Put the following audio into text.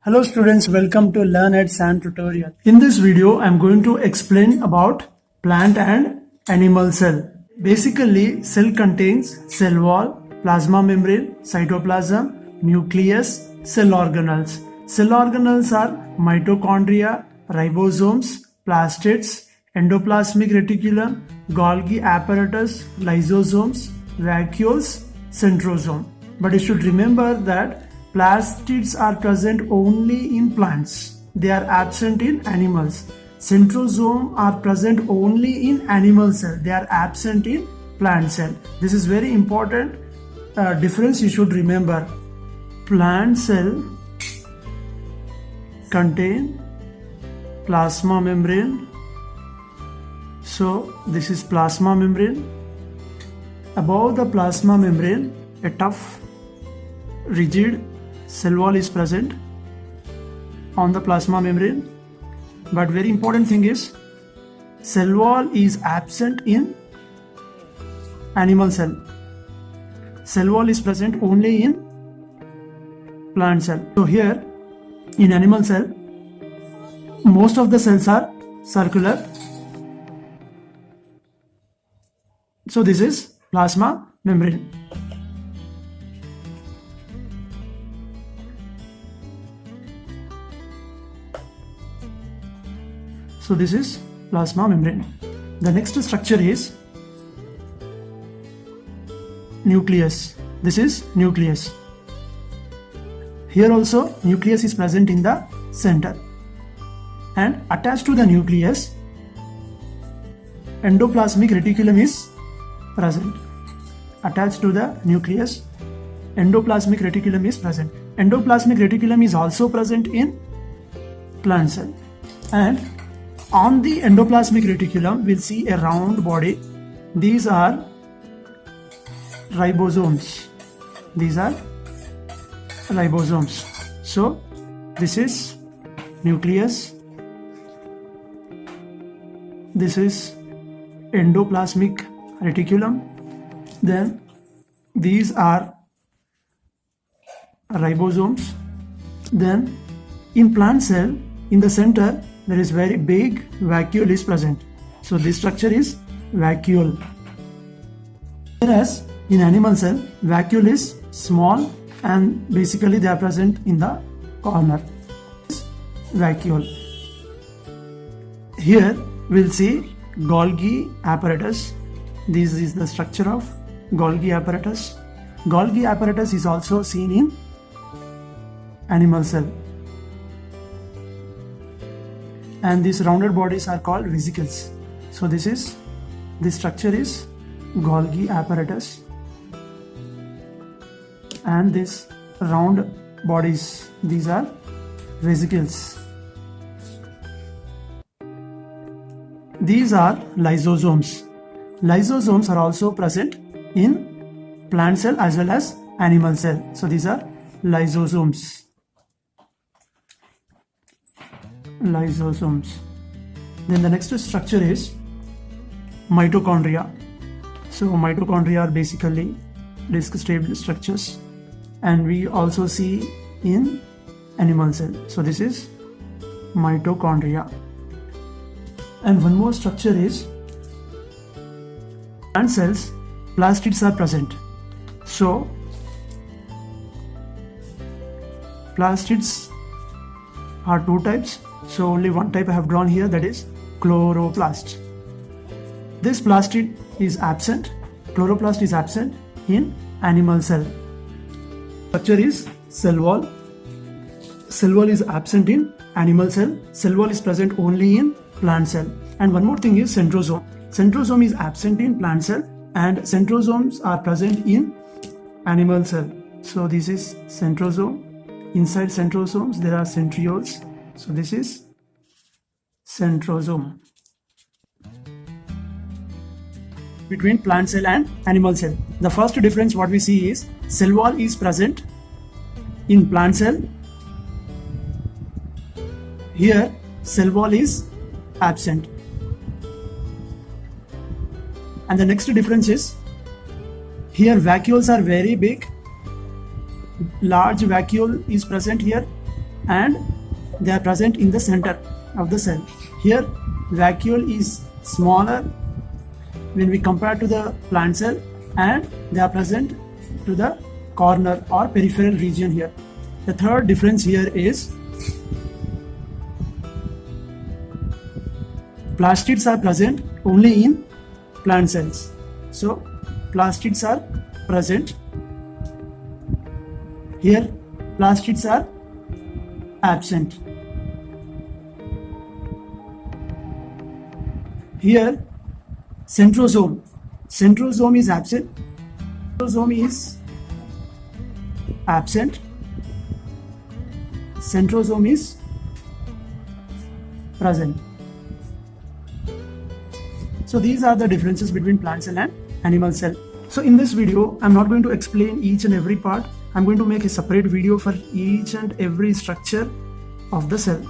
Hello students, welcome to Learn at SAN tutorial. In this video, I am going to explain about plant and animal cell. Basically, cell contains cell wall, plasma membrane, cytoplasm, nucleus, cell organelles. Cell organelles are mitochondria, ribosomes, plastids, endoplasmic reticulum, Golgi apparatus, lysosomes, vacuoles, centrosome. But you should remember that plastids are present only in plants. They are absent in animals. Centrosome are present only in animal cell. They are absent in plant cell. This is very important difference you should remember. Plant cell contain plasma membrane. So this is plasma membrane. Above the plasma membrane, a tough, rigid cell wall is present on the plasma membrane. But very important thing is, cell wall is absent in animal cell. Cell wall is present only in plant cell. So here in animal cell, most of the cells are circular. So this is plasma membrane. So this is plasma membrane. The next structure is nucleus. This is nucleus. Here also nucleus is present in the center, and attached to the nucleus, endoplasmic reticulum is present. Attached to the nucleus, endoplasmic reticulum is present. Endoplasmic reticulum is also present in plant cell, and on the endoplasmic reticulum, we'll see a round body. These are ribosomes. These are ribosomes. So, this is nucleus. This is endoplasmic reticulum. Then, these are ribosomes. Then, in plant cell, in the center, there is very big vacuole is present. So this structure is vacuole. Whereas in animal cell, vacuole is small and basically they are present in the corner. Vacuole. Here we'll see Golgi apparatus. This is the structure of Golgi apparatus. Golgi apparatus is also seen in animal cell. And these rounded bodies are called vesicles. So this structure is Golgi apparatus, and this round bodies, these are vesicles. These are lysosomes. Lysosomes are also present in plant cell as well as animal cell. So these are lysosomes. Lysosomes. Then the next structure is mitochondria. So mitochondria are basically disc-shaped structures, and we also see in animal cell. So this is mitochondria. And one more structure is plant cells, plastids are present. So plastids are two types. So only one type I have drawn here, that is chloroplast. This plastid is absent. Chloroplast is absent in animal cell. Structure is cell wall. Cell wall is absent in animal cell. Cell wall is present only in plant cell. And one more thing is centrosome. Centrosome is absent in plant cell, and centrosomes are present in animal cell. So this is centrosome. Inside centrosomes there are centrioles. So this is centrosome. Between plant cell and animal cell, the first difference what we see is cell wall is present in plant cell. Here cell wall is absent. And the next difference is, here vacuoles are very big. Large vacuole is present here, and they are present in the center of the cell. Here vacuole is smaller when we compare to the plant cell, and they are present to the corner or peripheral region here. The third difference here is plastids are present only in plant cells. So plastids are present. Here plastids are absent. Here centrosome is absent. Centrosome is absent. Centrosome is present. So these are the differences between plant cell and animal cell. So in this video, I'm not going to explain each and every part. I'm going to make a separate video for each and every structure of the cell.